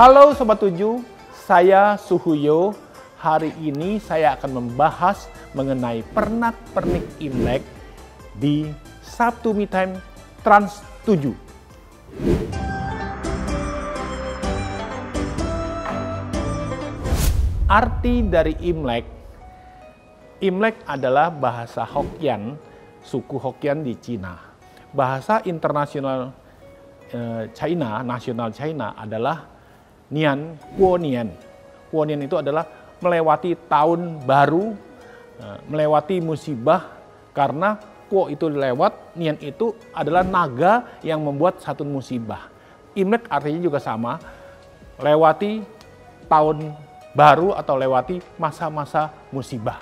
Halo Sobat 7, saya Suhuyo. Hari ini saya akan membahas mengenai pernak-pernik Imlek di Sabtu Me Time Trans 7. Arti dari Imlek. Imlek adalah bahasa Hokkien, suku Hokkien di Cina. Bahasa internasional China, nasional China adalah Nian Kuo Nian. Kuo Nian itu adalah melewati tahun baru, melewati musibah, karena Kuo itu lewat, Nian itu adalah naga yang membuat satu musibah. Imlek artinya juga sama, lewati tahun baru atau lewati masa-masa musibah.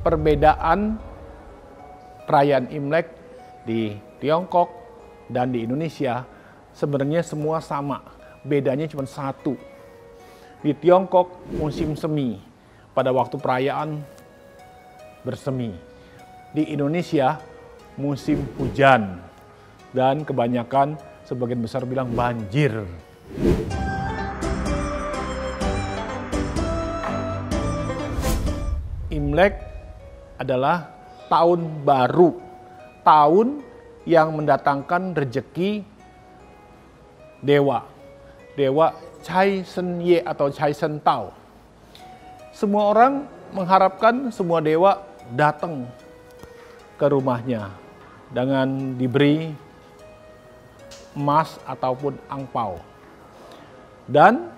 Perbedaan perayaan Imlek di Tiongkok dan di Indonesia sebenarnya semua sama, bedanya cuma satu. Di Tiongkok musim semi, pada waktu perayaan bersemi. Di Indonesia musim hujan, dan kebanyakan sebagian besar bilang banjir. Imlek adalah tahun baru, tahun yang mendatangkan rezeki dewa. Dewa Cai Sen Ye atau Cai Sen Tao. Semua orang mengharapkan semua dewa datang ke rumahnya dengan diberi emas ataupun angpau. Dan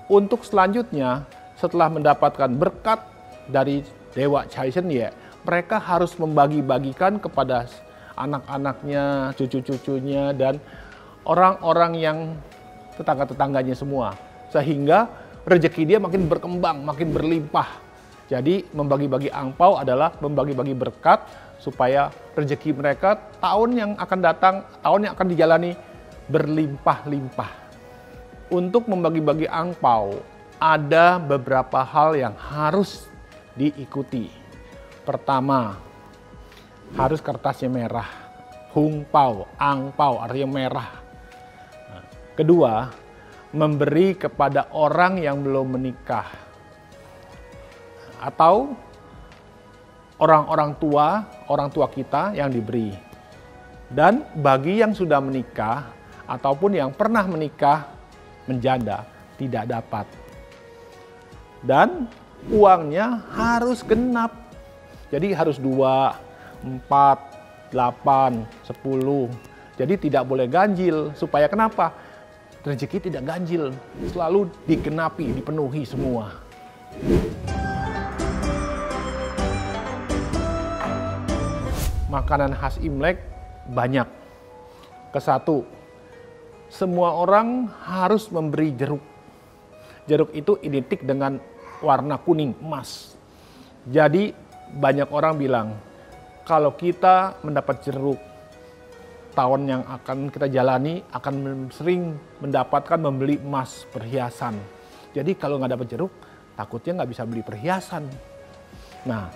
untuk selanjutnya, setelah mendapatkan berkat dari dewa Cai Sen Ye, mereka harus membagi-bagikan kepada anak-anaknya, cucu-cucunya, dan orang-orang yang tetangga-tetangganya semua. Sehingga rezeki dia makin berkembang, makin berlimpah. Jadi membagi-bagi angpau adalah membagi-bagi berkat supaya rezeki mereka tahun yang akan datang, tahun yang akan dijalani berlimpah-limpah. Untuk membagi-bagi angpau, ada beberapa hal yang harus diikuti. Pertama, harus kertasnya merah. Hungpao, angpau artinya merah. Kedua, memberi kepada orang yang belum menikah. Atau orang tua kita yang diberi. Dan bagi yang sudah menikah, ataupun yang pernah menikah, menjanda, tidak dapat. Dan uangnya harus genap. Jadi harus 2, 4, 8, 10. Jadi tidak boleh ganjil. Supaya kenapa? Rezeki tidak ganjil. Selalu digenapi, dipenuhi semua. Makanan khas Imlek banyak. Kesatu, semua orang harus memberi jeruk. Jeruk itu identik dengan warna kuning, emas. Jadi banyak orang bilang, kalau kita mendapat jeruk, tahun yang akan kita jalani akan sering mendapatkan membeli emas perhiasan. Jadi kalau nggak dapat jeruk, takutnya nggak bisa beli perhiasan. Nah,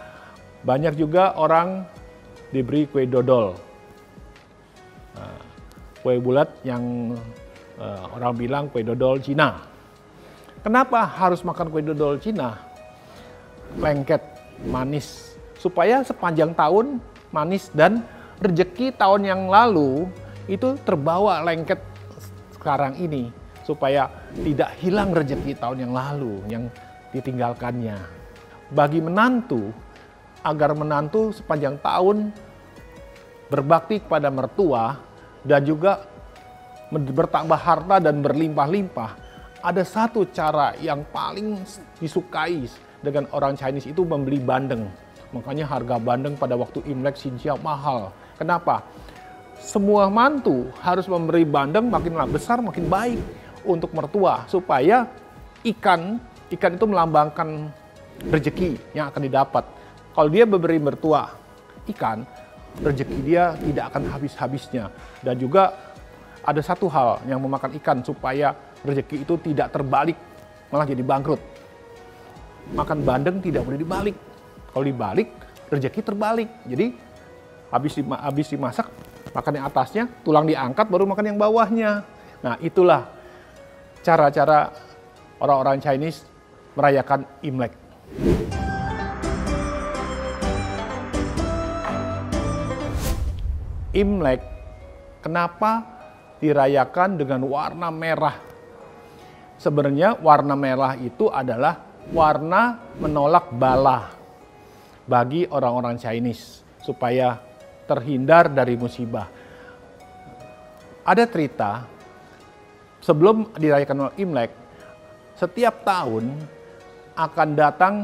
banyak juga orang diberi kue dodol. Nah, kue bulat yang orang bilang kue dodol Cina. Kenapa harus makan kue dodol Cina? Lengket, manis. Supaya sepanjang tahun manis, dan rezeki tahun yang lalu itu terbawa lengket sekarang ini. Supaya tidak hilang rezeki tahun yang lalu yang ditinggalkannya. Bagi menantu, agar menantu sepanjang tahun berbakti kepada mertua dan juga bertambah harta dan berlimpah-limpah, ada satu cara yang paling disukai dengan orang Chinese itu membeli bandeng. Makanya harga bandeng pada waktu Imlek Xinjia mahal. Kenapa? Semua mantu harus memberi bandeng, makin besar makin baik untuk mertua, supaya ikan itu melambangkan rezeki yang akan didapat. Kalau dia memberi mertua ikan, rezeki dia tidak akan habis-habisnya. Dan juga ada satu hal yang memakan ikan supaya rezeki itu tidak terbalik, malah jadi bangkrut. Makan bandeng tidak boleh dibalik. Kalau dibalik, rezeki terbalik. Jadi habis dimasak, Makan yang atasnya, tulang diangkat baru makan yang bawahnya. Nah, itulah cara-cara orang-orang Chinese merayakan Imlek. Imlek, kenapa dirayakan dengan warna merah? Sebenarnya warna merah itu adalah warna menolak bala bagi orang-orang Chinese supaya terhindar dari musibah. Ada cerita, sebelum dirayakan Imlek, setiap tahun akan datang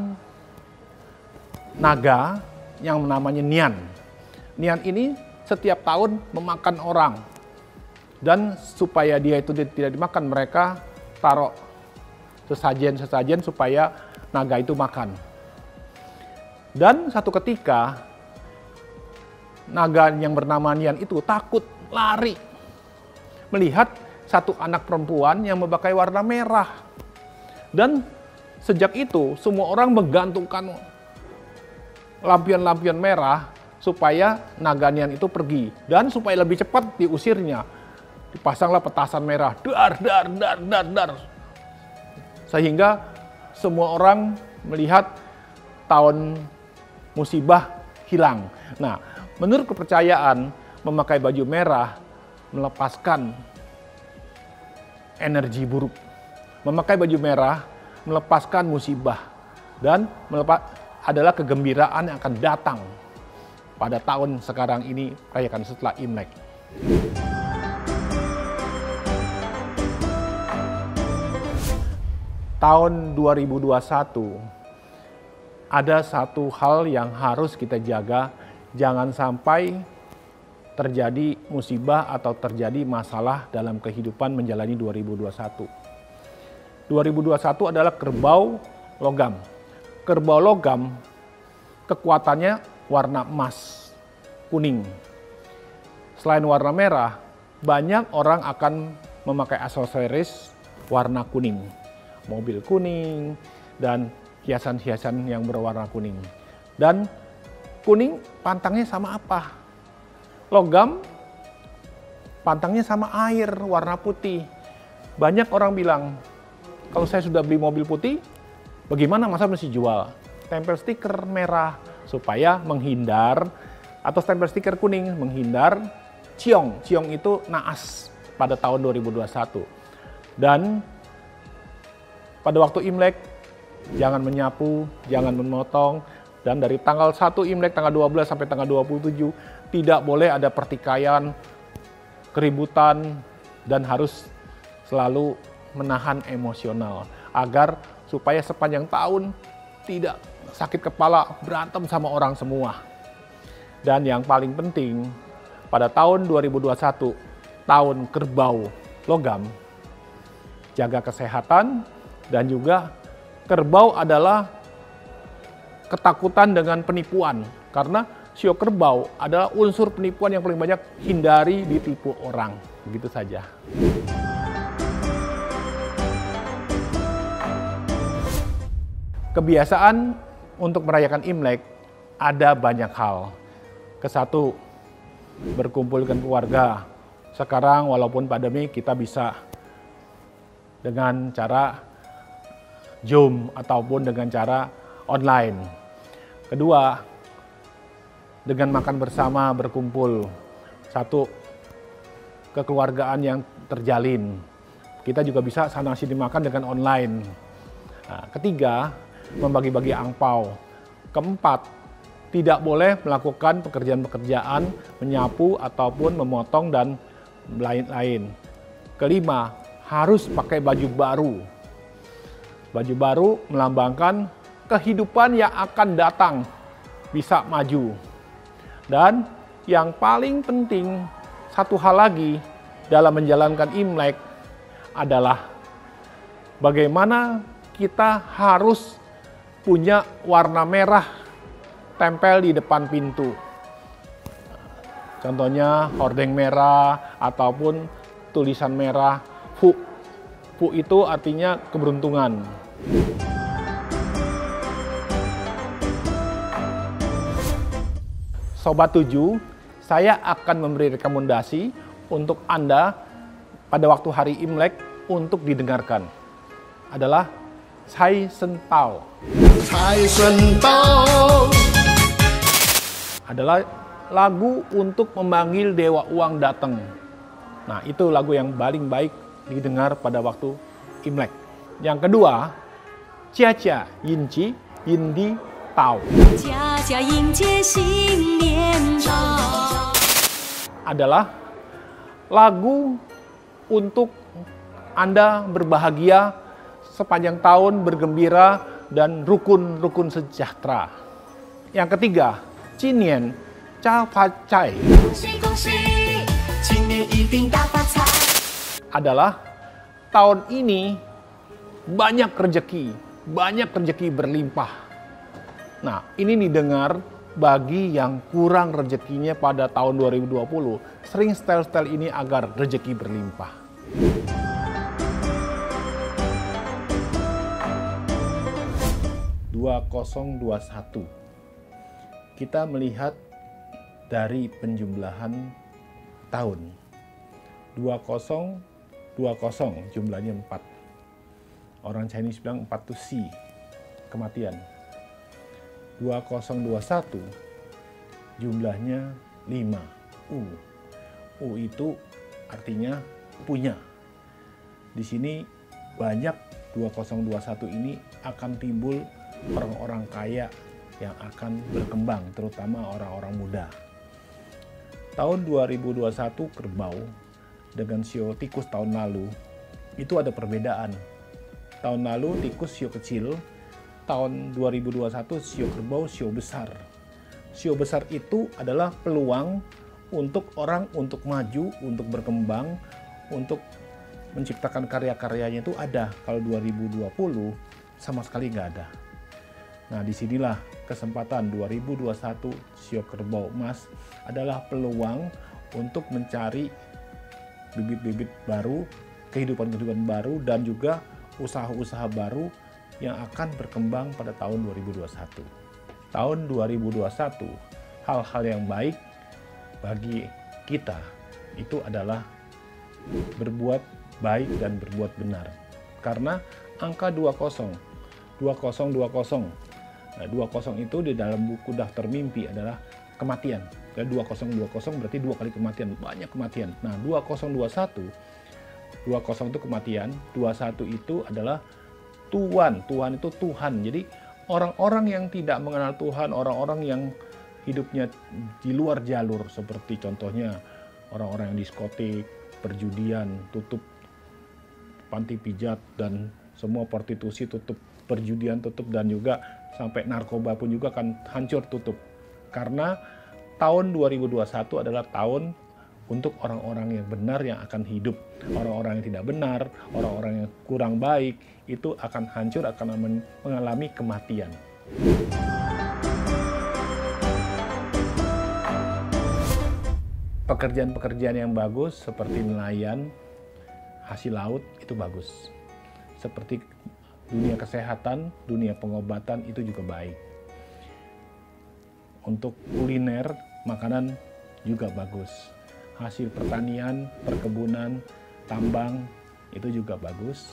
naga yang namanya Nian. Nian ini setiap tahun memakan orang. Dan supaya dia itu tidak dimakan, mereka taruh sesajen-sesajen supaya naga itu makan. Dan satu ketika, naga yang bernama Nian itu takut lari melihat satu anak perempuan yang memakai warna merah. Dan sejak itu semua orang menggantungkan lampion-lampion merah supaya naga Nian itu pergi. Dan supaya lebih cepat diusirnya, dipasanglah petasan merah, dar, dar, dar, dar, dar. Sehingga semua orang melihat tahun musibah hilang. Nah, menurut kepercayaan, memakai baju merah melepaskan energi buruk. Memakai baju merah melepaskan musibah. Dan adalah kegembiraan yang akan datang pada tahun sekarang ini, rayakan setelah Imlek. Tahun 2021, ada satu hal yang harus kita jaga, jangan sampai terjadi musibah atau terjadi masalah dalam kehidupan menjalani 2021. 2021 adalah kerbau logam. Kerbau logam kekuatannya warna emas, kuning. Selain warna merah, banyak orang akan memakai aksesoris warna kuning. Mobil kuning, dan hiasan-hiasan yang berwarna kuning. Dan kuning pantangnya sama apa? Logam pantangnya sama air, warna putih. Banyak orang bilang, kalau saya sudah beli mobil putih, bagaimana masa mesti jual? Tempel stiker merah supaya menghindar, atau stempel stiker kuning menghindar ciong. Ciong itu naas pada tahun 2021. Dan pada waktu Imlek, jangan menyapu, jangan memotong, dan dari tanggal 1 Imlek, tanggal 12 sampai tanggal 27, tidak boleh ada pertikaian, keributan, dan harus selalu menahan emosional, agar supaya sepanjang tahun tidak sakit kepala, berantem sama orang semua. Dan yang paling penting, pada tahun 2021, tahun kerbau logam, jaga kesehatan, dan juga kerbau adalah ketakutan dengan penipuan. Karena sio kerbau adalah unsur penipuan yang paling banyak, hindari ditipu orang. Begitu saja. Kebiasaan untuk merayakan Imlek ada banyak hal. Kesatu, berkumpul dengan keluarga. Sekarang walaupun pandemi, kita bisa dengan cara Zoom ataupun dengan cara online. Kedua, dengan makan bersama, berkumpul. Satu, kekeluargaan yang terjalin. Kita juga bisa sana sini makan dengan online. Nah, ketiga, membagi-bagi angpau. Keempat, tidak boleh melakukan pekerjaan-pekerjaan menyapu ataupun memotong dan lain-lain. Kelima, harus pakai baju baru. Baju baru melambangkan kehidupan yang akan datang, bisa maju. Dan yang paling penting, satu hal lagi dalam menjalankan Imlek adalah bagaimana kita harus punya warna merah tempel di depan pintu. Contohnya hordeng merah ataupun tulisan merah. Fu. Fu itu artinya keberuntungan. Sobat 7, saya akan memberi rekomendasi untuk Anda pada waktu hari Imlek untuk didengarkan. Adalah Cai Shen Tao. Cai Shen Tao adalah lagu untuk memanggil dewa uang datang. Nah, itu lagu yang paling baik didengar pada waktu Imlek. Yang kedua, Jia Jia Yin Ji Yin Di Tao. Adalah lagu untuk Anda berbahagia sepanjang tahun, bergembira, dan rukun sejahtera. Yang ketiga, Jinian Zha Fa Cai adalah tahun ini banyak rezeki berlimpah. Nah, ini didengar bagi yang kurang rezekinya pada tahun 2020. Sering style-style ini agar rezeki berlimpah. (2021) kita melihat dari penjumlahan tahun. 2020 jumlahnya 4. Orang Chinese bilang 4 itu Si, kematian. 2021 jumlahnya 5. U itu artinya punya. Di sini banyak 2021 ini akan timbul orang-orang kaya yang akan berkembang, terutama orang-orang muda. Tahun 2021 kerbau dengan sio tikus tahun lalu itu ada perbedaan. Tahun lalu tikus sio kecil, tahun 2021 sio kerbau sio besar. Sio besar itu adalah peluang untuk orang untuk maju, untuk berkembang, untuk menciptakan karya-karyanya itu ada. Kalau 2020 sama sekali nggak ada. Nah, disinilah kesempatan 2021 sio kerbau emas adalah peluang untuk mencari bibit-bibit baru, kehidupan-kehidupan baru, dan juga usaha-usaha baru yang akan berkembang pada tahun 2021. Tahun 2021, hal-hal yang baik bagi kita itu adalah berbuat baik dan berbuat benar. Karena angka 20. Nah, 20 itu di dalam buku daftar mimpi adalah kematian. 2020 berarti 2 kali kematian, banyak kematian. Nah, 2021, 20 itu kematian, 21 itu adalah Tuhan. Tuhan itu Tuhan. Jadi orang-orang yang tidak mengenal Tuhan, orang-orang yang hidupnya di luar jalur, seperti contohnya orang-orang yang diskotik, perjudian, tutup panti pijat, dan semua prostitusi tutup, perjudian tutup, dan juga sampai narkoba pun juga akan hancur tutup. Karena tahun 2021 adalah tahun untuk orang-orang yang benar yang akan hidup. Orang-orang yang tidak benar, orang-orang yang kurang baik, itu akan hancur, akan mengalami kematian. Pekerjaan-pekerjaan yang bagus seperti nelayan, hasil laut itu bagus. Seperti dunia kesehatan, dunia pengobatan itu juga baik. Untuk kuliner, makanan juga bagus. Hasil pertanian, perkebunan, tambang itu juga bagus.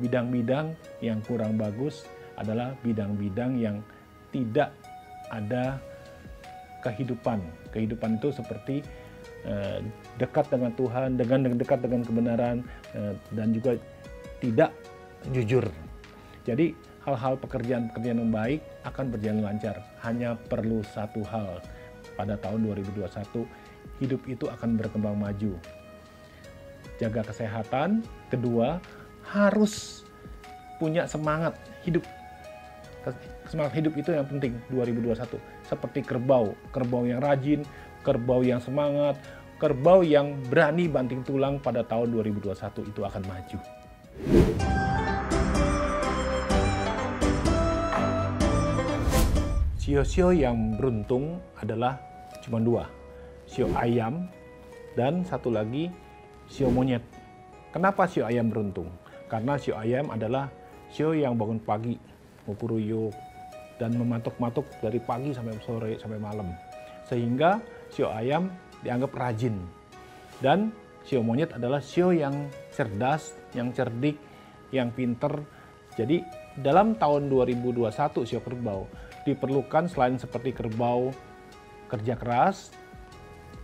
Bidang-bidang yang kurang bagus adalah bidang-bidang yang tidak ada kehidupan. Kehidupan itu seperti dekat dengan Tuhan, dekat dengan kebenaran, dan juga tidak jujur. Jadi hal-hal pekerjaan-pekerjaan yang baik akan berjalan lancar. Hanya perlu satu hal pada tahun 2021, hidup itu akan berkembang maju. Jaga kesehatan. Kedua, harus punya semangat hidup. Semangat hidup itu yang penting 2021. Seperti kerbau yang rajin, kerbau yang semangat, kerbau yang berani banting tulang pada tahun 2021 itu akan maju. Sio-sio yang beruntung adalah cuma 2, sio ayam dan satu lagi sio monyet. Kenapa sio ayam beruntung? Karena sio ayam adalah sio yang bangun pagi, mupuruyuk, dan mematuk-matuk dari pagi sampai sore sampai malam. Sehingga sio ayam dianggap rajin. Dan sio monyet adalah sio yang cerdas, yang cerdik, yang pinter. Jadi dalam tahun 2021 sio kerbau diperlukan selain seperti kerbau kerja keras,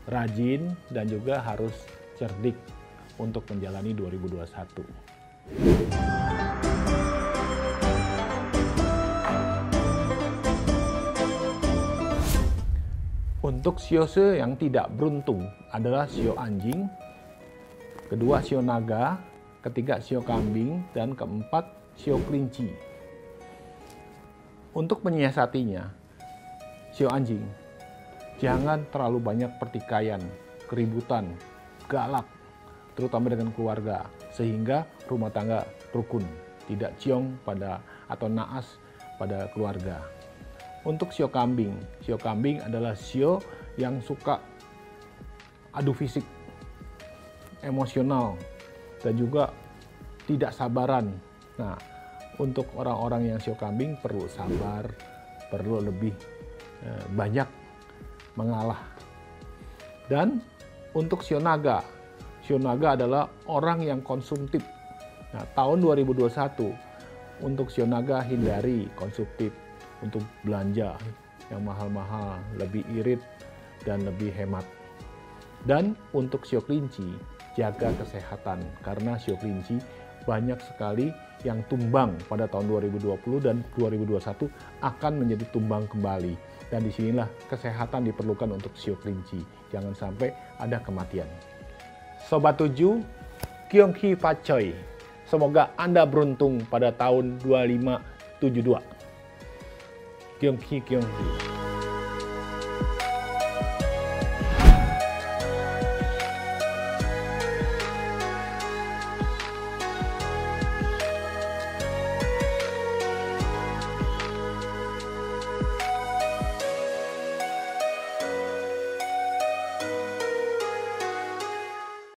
rajin, dan juga harus cerdik untuk menjalani 2021. Untuk sio-sio yang tidak beruntung adalah sio anjing, kedua sio naga, ketiga sio kambing, dan keempat sio kelinci. Untuk menyiasatinya, sio anjing, jangan terlalu banyak pertikaian, keributan, galak, terutama dengan keluarga, sehingga rumah tangga rukun, tidak ciong atau naas pada keluarga. Untuk sio kambing adalah sio yang suka adu fisik, emosional, dan juga tidak sabaran. Nah, untuk orang-orang yang sio kambing perlu sabar, perlu lebih banyak mengalah. Dan untuk sio naga adalah orang yang konsumtif. Nah, tahun 2021 untuk sio naga hindari konsumtif untuk belanja yang mahal-mahal, lebih irit dan lebih hemat. Dan untuk sio kelinci, jaga kesehatan karena sio kelinci banyak sekali yang tumbang pada tahun 2020 dan 2021 akan menjadi tumbang kembali. Dan disinilah kesehatan diperlukan untuk sio kelinci. Jangan sampai ada kematian. Sobat 7, Kyong Hee Pacoy. Semoga Anda beruntung pada tahun 2572. Kyong Hee.